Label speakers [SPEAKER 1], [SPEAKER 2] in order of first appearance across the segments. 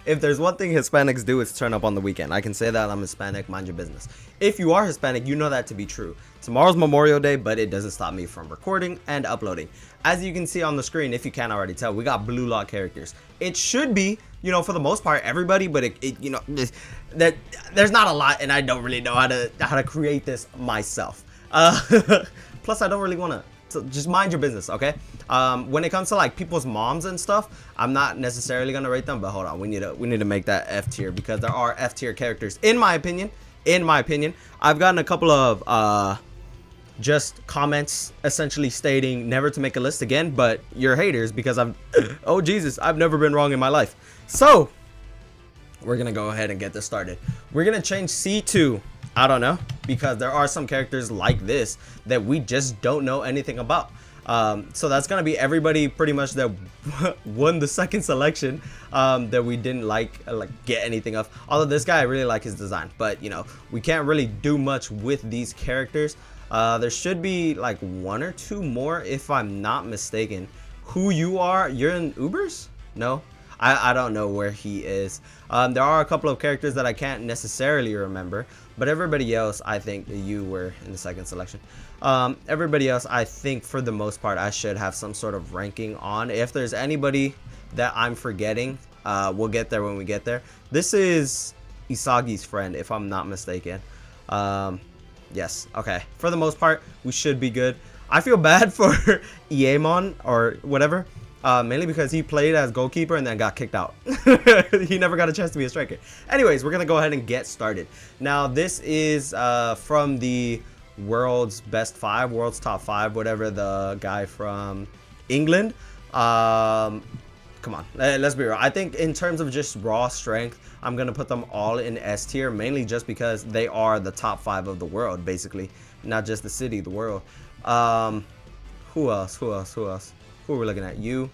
[SPEAKER 1] If there's one thing Hispanics do, it's turn up on the weekend. I can say that I'm Hispanic, mind your business. If you are Hispanic, you know that to be true. Tomorrow's Memorial Day, but it doesn't stop me from recording and uploading. As you can see on the screen, if you can't already tell, we got blue lock characters. It should be, you know, for the most part, everybody, but you know, there's not a lot, and I don't really know how to create this myself. Plus, I don't really want to. So just mind your business, okay? When it comes to like people's moms and stuff, I'm not necessarily gonna rate them, but hold on, we need to make that F tier because there are F tier characters in my opinion. I've gotten a couple of just comments essentially stating never to make a list again, but you're haters because oh Jesus, I've never been wrong in my life. So we're gonna go ahead and get this started. We're gonna change C to I don't know, because there are some characters like this that we just don't know anything about. So that's gonna be everybody pretty much that won the second selection that we didn't like get anything of. Although this guy, I really like his design, but you know, we can't really do much with these characters. There should be like one or two more if I'm not mistaken. Who you are? You're in Ubers? No, I don't know where he is. There are a couple of characters that I can't necessarily remember, but everybody else, I think you were in the second selection. Everybody else, I think for the most part, I should have some sort of ranking on. If there's anybody that I'm forgetting, we'll get there when we get there. This is Isagi's friend, if I'm not mistaken. Yes, okay. For the most part, we should be good. I feel bad for Iemon or whatever. Mainly because he played as goalkeeper and then got kicked out. He never got a chance to be a striker. Anyways, we're going to go ahead and get started. Now, this is from the world's best 5, world's top 5, whatever, the guy from England. Come on, let's be real. I think in terms of just raw strength, I'm going to put them all in S tier, mainly just because they are the top 5 of the world, basically. Not just the city, the world. Who else? Who are we looking at? You.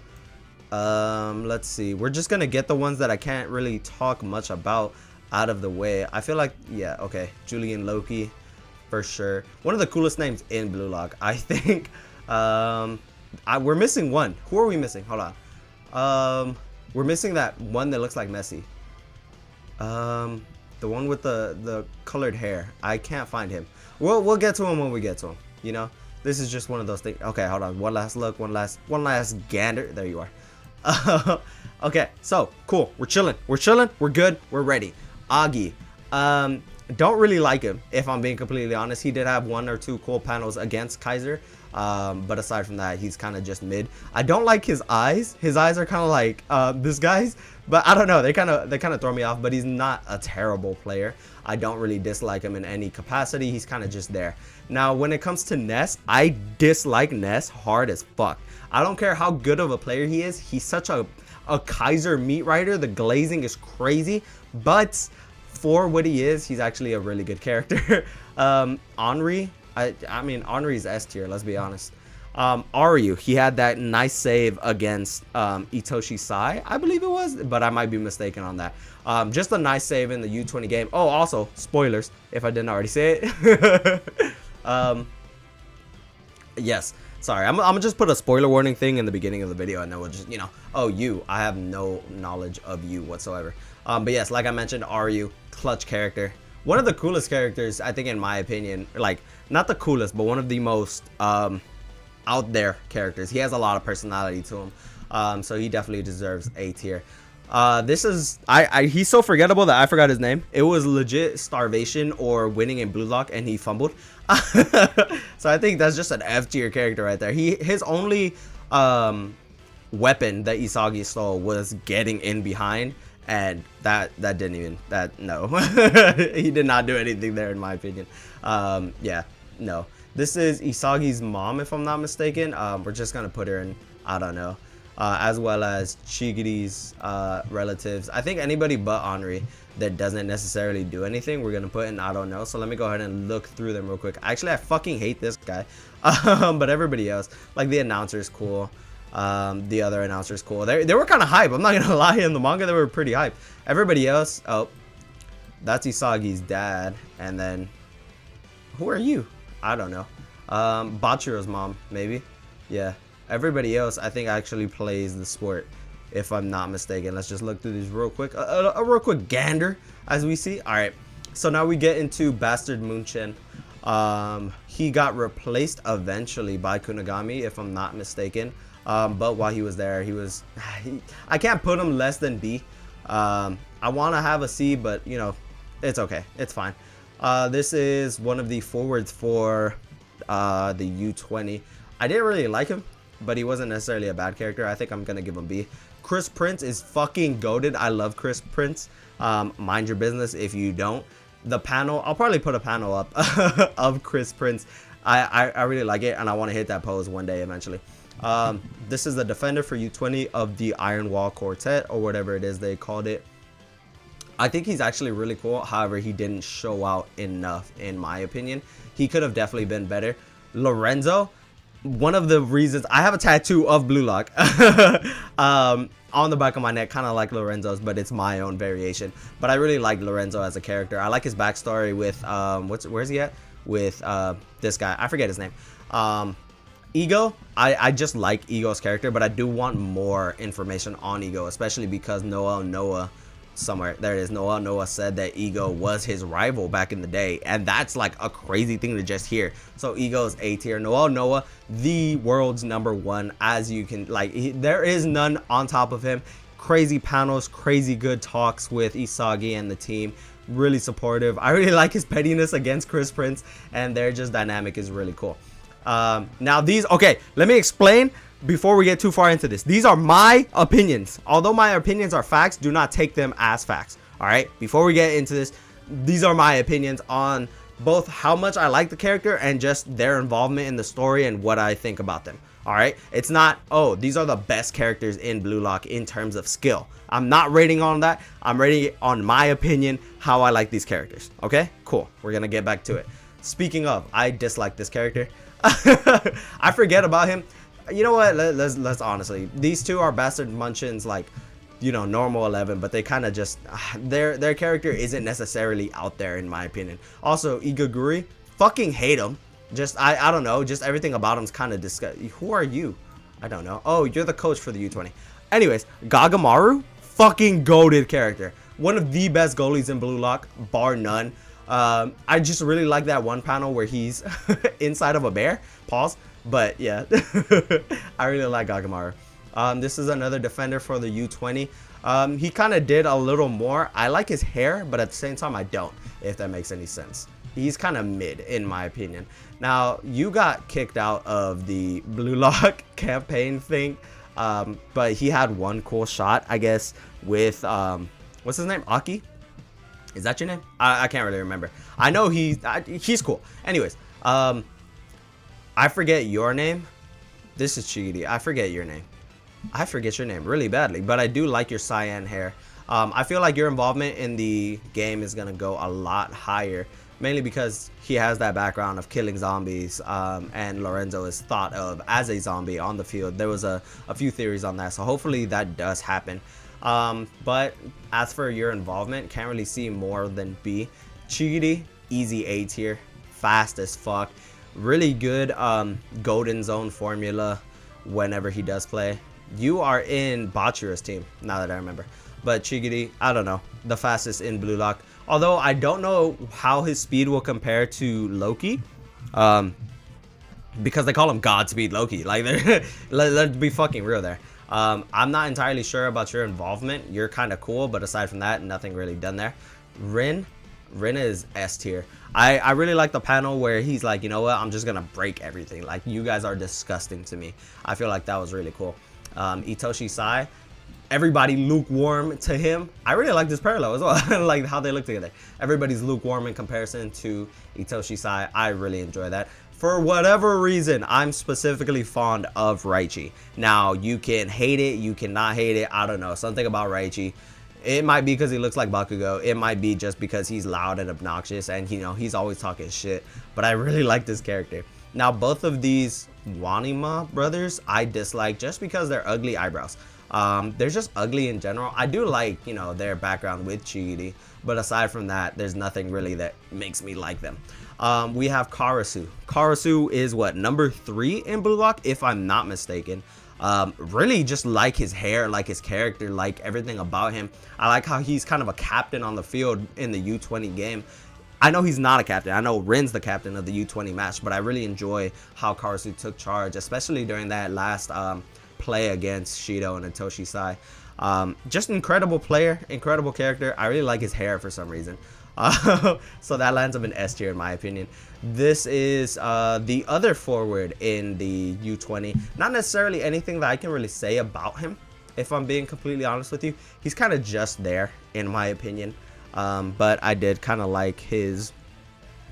[SPEAKER 1] Let's see. We're just gonna get the ones that I can't really talk much about out of the way. I feel like, yeah, okay. Julian Loki, for sure. One of the coolest names in Blue Lock, I think. We're missing one. Who are we missing? Hold on. We're missing that one that looks like Messi. The one with the colored hair. I can't find him. We'll get to him when we get to him. You know. This is just one of those things. Okay, hold on. One last look. One last gander. There you are. Okay, so cool. We're chilling. We're good. We're ready. Agi. Don't really like him, if I'm being completely honest. He did have 1 or 2 cool panels against Kaiser. But aside from that, he's kind of just mid. I don't like his eyes. His eyes are kind of like this guy's. But I don't know. They kind of throw me off. But he's not a terrible player. I don't really dislike him in any capacity. He's kind of just there. Now, when it comes to Ness, I dislike Ness hard as fuck. I don't care how good of a player he is. He's such a Kaiser meat rider. The glazing is crazy. But for what he is, he's actually a really good character. Henri, I mean, Henri's S tier, let's be honest. Aryu, he had that nice save against Itoshi Sai, I believe it was, but I might be mistaken on that. Just a nice save in the U20 game. Oh, also, spoilers, if I didn't already say it. Yes, sorry, I'm gonna just put a spoiler warning thing in the beginning of the video, and then we'll just, you know, oh, you, I have no knowledge of you whatsoever. But yes, like I mentioned, Aryu, clutch character. One of the coolest characters, I think, in my opinion, like, not the coolest, but one of the most out there characters. He has a lot of personality to him, so he definitely deserves A tier. This is he's so forgettable that I forgot his name. It was legit Starvation or Winning in Blue Lock, and he fumbled. So I think that's just an F tier character right there. His only weapon that Isagi stole was getting in behind, and that didn't even no. He did not do anything there, in my opinion. Yeah, no. This is Isagi's mom, if I'm not mistaken. We're just gonna put her in, I don't know, as well as Chigiri's relatives. I think anybody but Henri that doesn't necessarily do anything, we're gonna put in, I don't know. So let me go ahead and look through them real quick. Actually, I fucking hate this guy. But everybody else, like the announcer's cool. The other announcer's cool. They were kind of hype. I'm not gonna lie. In the manga, they were pretty hype. Everybody else, oh, that's Isagi's dad. And then, who are you? I don't know. Bachiro's mom, maybe. Yeah. Everybody else, I think, actually plays the sport. if I'm not mistaken. Let's just look through these real quick. A real quick gander as we see. All right, so now we get into Bastard Moonchen. He got replaced eventually by Kunigami, if I'm not mistaken. But while he was there, I can't put him less than B. I want to have a C, but you know, it's okay. It's fine. This is one of the forwards for the U20. I didn't really like him, but he wasn't necessarily a bad character. I think I'm gonna give him B. Chris Prince is fucking goated. I love Chris Prince. Mind your business if you don't. The panel, I'll probably put a panel up of Chris Prince. I really like it, and I want to hit that pose one day eventually. This is the defender for U20 of the Iron Wall Quartet, or whatever it is they called it. I think he's actually really cool. However, he didn't show out enough, in my opinion. He could have definitely been better. Lorenzo, one of the reasons I have a tattoo of Blue Lock on the back of my neck, kind of like Lorenzo's, but it's my own variation. But I really like Lorenzo as a character. I like his backstory with where's he at? With this guy. I forget his name. Ego. I just like Ego's character, but I do want more information on Ego, especially because Noah somewhere there it is. Noah said that Ego was his rival back in the day, and that's like a crazy thing to just hear. So Ego's A tier. Noah, the world's #1, as you can there is none on top of him. Crazy panels, crazy good talks with Isagi and the team. Really supportive. I really like his pettiness against Chris Prince, and their just dynamic is really cool. Now these, okay, let me explain before we get too far into this. These are my opinions. Although my opinions are facts, do not take them as facts. All right, before we get into this, these are my opinions on both how much I like the character and just their involvement in the story and what I think about them. All right, it's not, oh, these are the best characters in Blue Lock in terms of skill. I'm not rating on that. I'm rating it on my opinion, how I like these characters. Okay, cool. We're gonna get back to it. Speaking of, I dislike this character. I forget about him. You know what? Let's honestly, these two are Bastard Munchins, like, you know, normal 11, but they kind of just their character isn't necessarily out there in my opinion. Also, Igaguri, fucking hate him. Just I don't know, just everything about him's kind of disgusting. Who are you? I don't know. Oh, you're the coach for the U20. Anyways, Gagamaru, fucking goated character. One of the best goalies in Blue Lock, bar none. I just really like that one panel where he's inside of a bear. Pause. But yeah, I really like Gagamaru. This is another defender for the U20. He kind of did a little more. I like his hair, but at the same time, I don't, if that makes any sense. He's kind of mid, in my opinion. Now, you got kicked out of the Blue Lock campaign thing, but he had one cool shot, I guess, with, what's his name? Aki? Is that your name? I can't really remember. I know he's cool. Anyways, I forget your name. This is Chigiri. I forget your name. I forget your name really badly, but I do like your cyan hair. I feel like your involvement in the game is going to go a lot higher, mainly because he has that background of killing zombies, and Lorenzo is thought of as a zombie on the field. There was a few theories on that, so hopefully that does happen. But as for your involvement, can't really see more than B. Chigiri, easy A tier, fast as fuck. Really good golden zone formula whenever he does play. You are in Bachira's team, now that I remember. But Chigiri, I don't know, the fastest in Blue Lock. Although I don't know how his speed will compare to Loki. Because they call him Godspeed Loki. Like, let's be fucking real there. I'm not entirely sure about your involvement. You're kind of cool, but aside from that, nothing really done there. Rin is S tier. I really like the panel where he's like, you know what, I'm just gonna break everything. Like, you guys are disgusting to me. I feel like that was really cool. Itoshi Sai, everybody lukewarm to him. I really like this parallel as well. Like how they look together. Everybody's lukewarm in comparison to Itoshi Sai. I really enjoy that. For whatever reason, I'm specifically fond of Raichi. Now, you can hate it, you cannot hate it. I don't know, something about Raichi. It might be because he looks like Bakugo. It might be just because he's loud and obnoxious and, you know, he's always talking shit. But I really like this character. Now, both of these Wanima brothers, I dislike just because they're ugly eyebrows. They're just ugly in general. I do like, you know, their background with Chigiri. But aside from that, there's nothing really that makes me like them. We have Karasu. Karasu is what, number 3 in Blue Lock, if I'm not mistaken. Really just like his hair, like his character, like everything about him. I like how he's kind of a captain on the field in the U20 game. I know he's not a captain. I know Rin's the captain of the U20 match, but I really enjoy how Karasu took charge, especially during that last play against Shido and Itoshi Sai. Just incredible player, incredible character. I really like his hair for some reason. So that lands him in S tier in my opinion. This is the other forward in the U20. Not necessarily anything that I can really say about him, if I'm being completely honest with you. He's kind of just there in my opinion. But I did kind of like his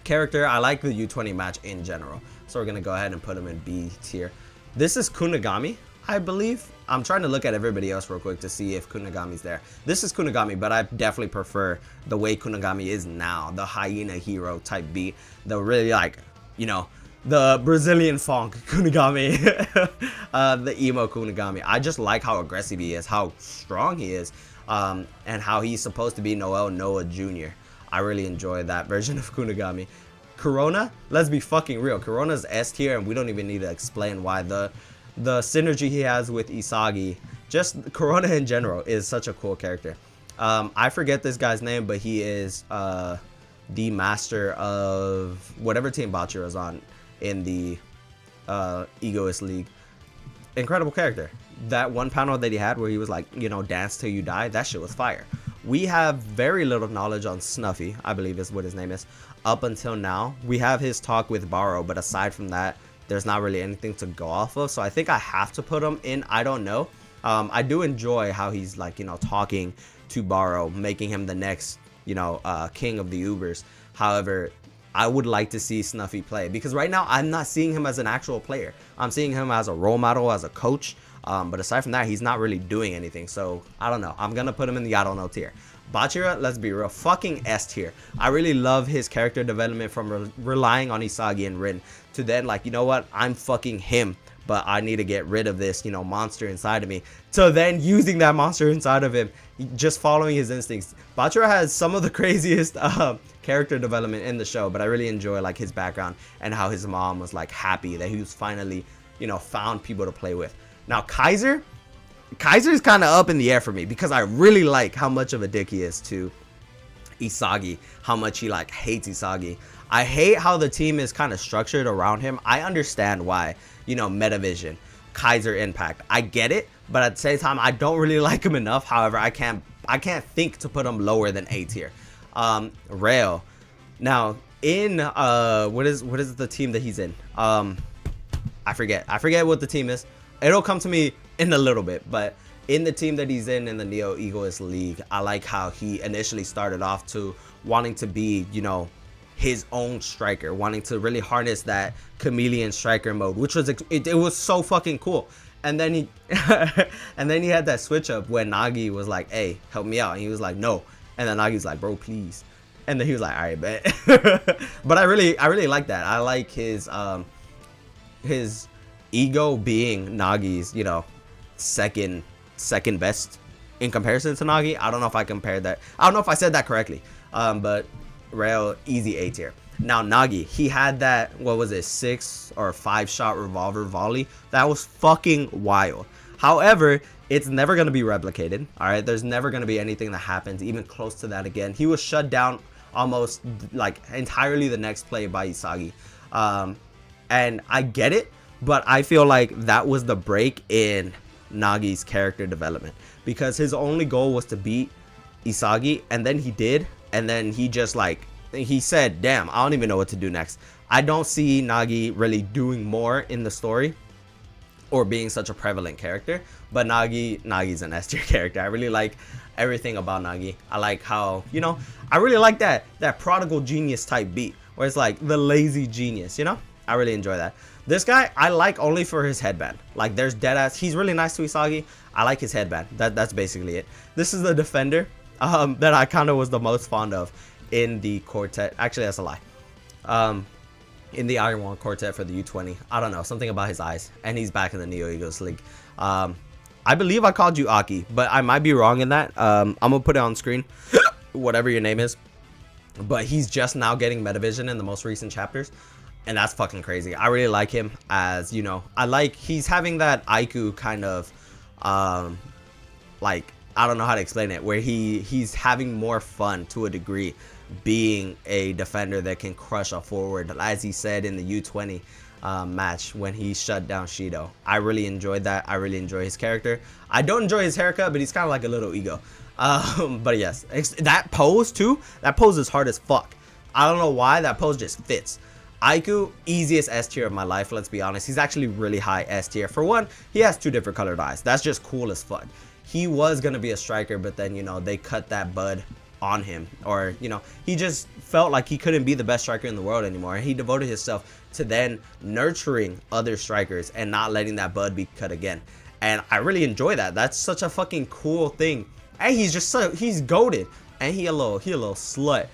[SPEAKER 1] character. I like the U20 match in general. So we're going to go ahead and put him in B tier. This is Kunigami, I believe. I'm trying to look at everybody else real quick to see if Kunigami's there. This is Kunigami, but I definitely prefer the way Kunigami is now. The hyena hero type beat. The really like, you know, the Brazilian funk Kunigami. The emo Kunigami. I just like how aggressive he is, how strong he is, and how he's supposed to be Noah Jr. I really enjoy that version of Kunigami. Corona, let's be fucking real. Corona's S tier, and we don't even need to explain why. The synergy he has with Isagi, just Corona in general, is such a cool character. I forget this guy's name, but he is the master of whatever team Bachira is on in the Egoist League. Incredible character. That one panel that he had where he was like, you know, dance till you die, that shit was fire. We have very little knowledge on Snuffy, I believe is what his name is, up until now. We have his talk with Baro, but aside from that, there's not really anything to go off of. So I think I have to put him in I don't know. I do enjoy how he's like, you know, talking to Baro, making him the next, you know, king of the Ubers. However, I would like to see Snuffy play, because right now I'm not seeing him as an actual player. I'm seeing him as a role model, as a coach. But aside from that, he's not really doing anything. So I don't know. I'm going to put him in the I don't know tier. Bachira, let's be real, fucking S tier. I really love his character development from relying on Isagi and Rin to then like, you know what, I'm fucking him, but I need to get rid of this, you know, monster inside of me, to then using that monster inside of him, just following his instincts. Bachira has some of the craziest character development in the show, but I really enjoy like his background and how his mom was like happy that he was finally, you know, found people to play with. Now Kaiser is kind of up in the air for me, because I really like how much of a dick he is to Isagi, how much he like hates Isagi. I hate how the team is kind of structured around him. I understand why, you know, Metavision, Kaiser Impact, I get it, but at the same time I don't really like him enough. However, I can't think to put him lower than A tier. Rail, now in what is the team that he's in? I forget what the team is. It'll come to me in a little bit, but in the team that he's in the Neo Egoist League, I like how he initially started off to wanting to be, you know, his own striker, wanting to really harness that chameleon striker mode, which was it was so fucking cool. And then he and then he had that switch up when Nagi was like, "Hey, help me out," and he was like, "No," and then Nagi's like, "Bro, please," and then he was like, "All right, bet." But I really like that. I like his ego being Nagi's, you know, second best in comparison to Nagi. I don't know if I compared that. I don't know if I said that correctly. But Rail, easy A tier. Now Nagi, he had that, what was it, 6 or 5 shot revolver volley. That was fucking wild. However, it's never going to be replicated. All right, there's never going to be anything that happens even close to that again. He was shut down almost like entirely the next play by Isagi. And I get it, but I feel like that was the break in Nagi's character development, because his only goal was to beat Isagi, and then he did, and then he just like, he said, damn, I don't even know what to do next. I don't see Nagi really doing more in the story or being such a prevalent character, but Nagi's an S tier character. I really like everything about Nagi. I like how, you know, I really like that prodigal genius type beat where it's like the lazy genius, you know. I really enjoy that. This guy I like only for his headband. Like, there's deadass, he's really nice to Isagi. I like his headband. That's basically it. This is the defender that I kind of was the most fond of in the quartet. Actually, that's a lie. In the Iron One quartet for the U20. I don't know, something about his eyes. And he's back in the Neo Eagles League. I believe I called you Aki, but I might be wrong in that. I'm gonna put it on screen, whatever your name is. But he's just now getting Metavision in the most recent chapters. and that's fucking crazy. I really like him as, you know, I like he's having that Aiku kind of like, I don't know how to explain it, where he's having more fun to a degree being a defender that can crush a forward, as he said in the U20 match when he shut down Shido. I really enjoyed that. I really enjoy his character. I don't enjoy his haircut, but he's kind of like a little ego. But yes, that pose too, that pose is hard as fuck. I don't know why, that pose just fits. Aiku, easiest S tier of my life, let's be honest. He's actually really high S tier. For one, he has 2 different colored eyes. That's just cool as fuck. He was going to be a striker, but then, you know, they cut that bud on him. Or, you know, he just felt like he couldn't be the best striker in the world anymore. And he devoted himself to then nurturing other strikers and not letting that bud be cut again. And I really enjoy that. That's such a fucking cool thing. And he's just so, he's goated. And he a little slut.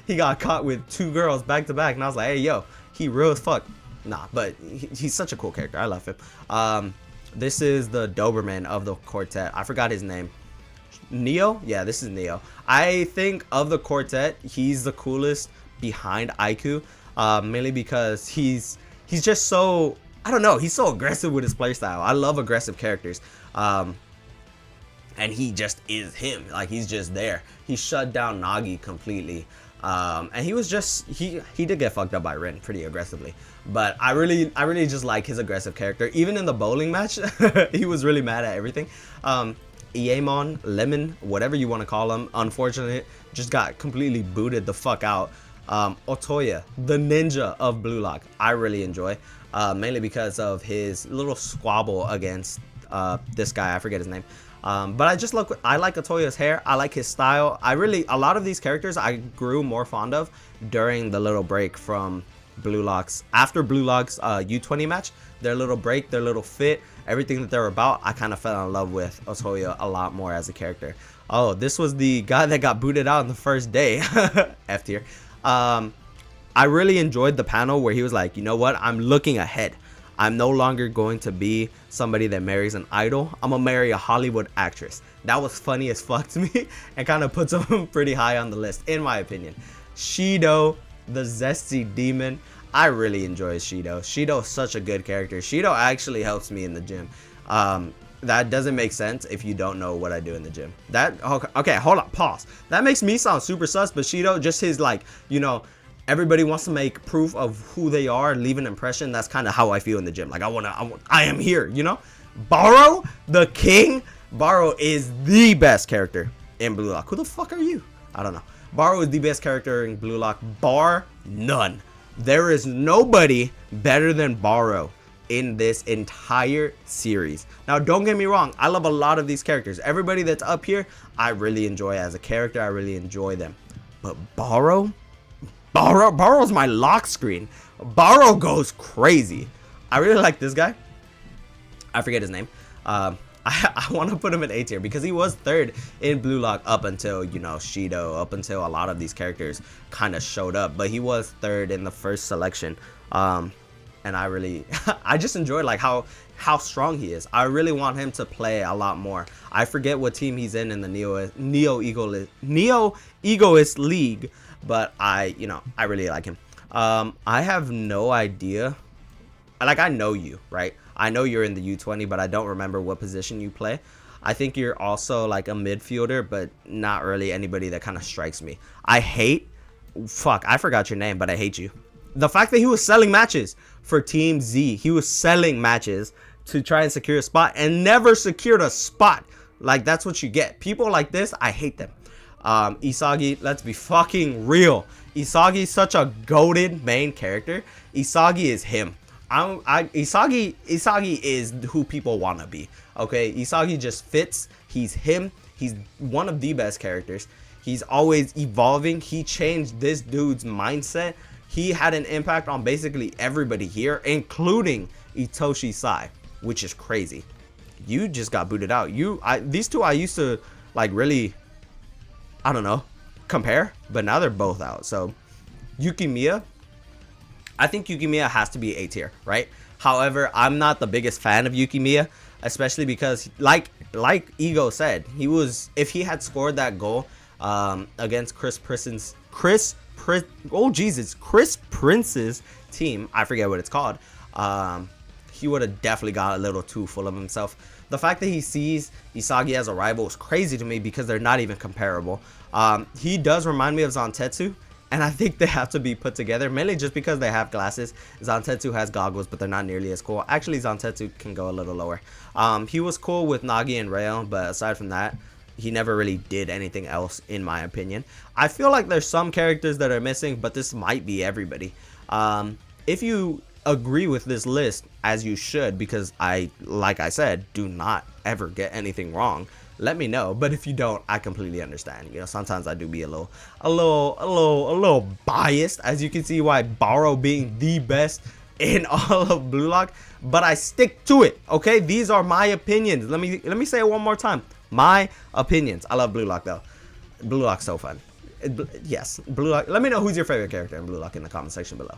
[SPEAKER 1] He got caught with 2 girls back to back. And I was like, hey, yo, he real as fuck. Nah, but he's such a cool character. I love him. This is the Doberman of the quartet. I forgot his name. Neo? Yeah, this is Neo. I think of the quartet, he's the coolest behind Aiku. Mainly because he's just so, I don't know, he's so aggressive with his playstyle. I love aggressive characters. And he just is him. Like, he's just there. He shut down Nagi completely. And he was just, he did get fucked up by Rin pretty aggressively. But I really just like his aggressive character. Even in the bowling match, he was really mad at everything. Iemon, Lemon, whatever you want to call him, unfortunately, just got completely booted the fuck out. Otoya, the ninja of Blue Lock, I really enjoy. Mainly because of his little squabble against this guy, I forget his name. But I like Otoya's hair. I like his style. A lot of these characters I grew more fond of during the little break from Blue Lock's, after Blue Lock's U20 match. Their little break, their little fit, everything that they're about, I kind of fell in love with Otoya a lot more as a character. Oh, this was the guy that got booted out on the first day. F tier. I really enjoyed the panel where he was like, you know what? I'm looking ahead. I'm no longer going to be somebody that marries an idol. I'm gonna marry a Hollywood actress. That was funny as fuck to me and kind of puts him pretty high on the list, in my opinion. Shido, the zesty demon. I really enjoy Shido. Shido is such a good character. Shido actually helps me in the gym. That doesn't make sense if you don't know what I do in the gym. Okay, hold on, pause. That makes me sound super sus, but Shido, just his, like, you know, everybody wants to make proof of who they are, leave an impression. That's kind of how I feel in the gym. Like, I am here, you know? Baro, the king. Baro is the best character in Blue Lock. Who the fuck are you? I don't know. Baro is the best character in Blue Lock, bar none. There is nobody better than Baro in this entire series. Now, don't get me wrong. I love a lot of these characters. Everybody that's up here, I really enjoy as a character. I really enjoy them. But Baro? Baro's my lock screen. Baro goes crazy. I really like this guy. I forget his name. I want to put him in A tier because he was 3rd in Blue Lock up until, you know, Shido, up until a lot of these characters kind of showed up. But he was 3rd in the first selection. And I just enjoyed like how strong he is. I really want him to play a lot more. I forget what team he's in the Neo Egoist League, but I really like him. I have no idea. Like, I know you, right? I know you're in the U20, but I don't remember what position you play. I think you're also like a midfielder, but not really anybody that kind of strikes me. I forgot your name, but I hate you. The fact that he was selling matches for Team Z, he was selling matches to try and secure a spot and never secured a spot. Like, that's what you get. People like this, I hate them. Isagi, let's be fucking real. Isagi's such a goated main character. Isagi is him. Isagi is who people want to be. Okay, Isagi just fits. He's him. He's one of the best characters. He's always evolving. He changed this dude's mindset. He had an impact on basically everybody here, including Itoshi Sai, which is crazy. You just got booted out. These two I used to like really, I don't know, compare, but now they're both out. So Yukimiya, I think Yukimiya has to be A tier, right? However, I'm not the biggest fan of Yukimiya, especially because like Ego said, if he had scored that goal against Chris Chris Prince's team, I forget what it's called, he would have definitely got a little too full of himself. The fact that he sees Isagi as a rival is crazy to me because they're not even comparable. He does remind me of Zantetsu, and I think they have to be put together, mainly just because they have glasses. Zantetsu has goggles, but they're not nearly as cool. Actually, Zantetsu can go a little lower. He was cool with Nagi and Rail, but aside from that, he never really did anything else, in my opinion. I feel like there's some characters that are missing, but this might be everybody. If you agree with this list, as you should, because like I said, do not ever get anything wrong, let me know. But if you don't, I completely understand. You know, sometimes I do be a little biased, as you can see why Baro being the best in all of Blue Lock, but I stick to it. Okay, these are my opinions. Let me say it one more time. My opinions. I love Blue Lock though. Blue Lock's so fun. Yes, Blue Lock. Let me know who's your favorite character in Blue Lock in the comment section below.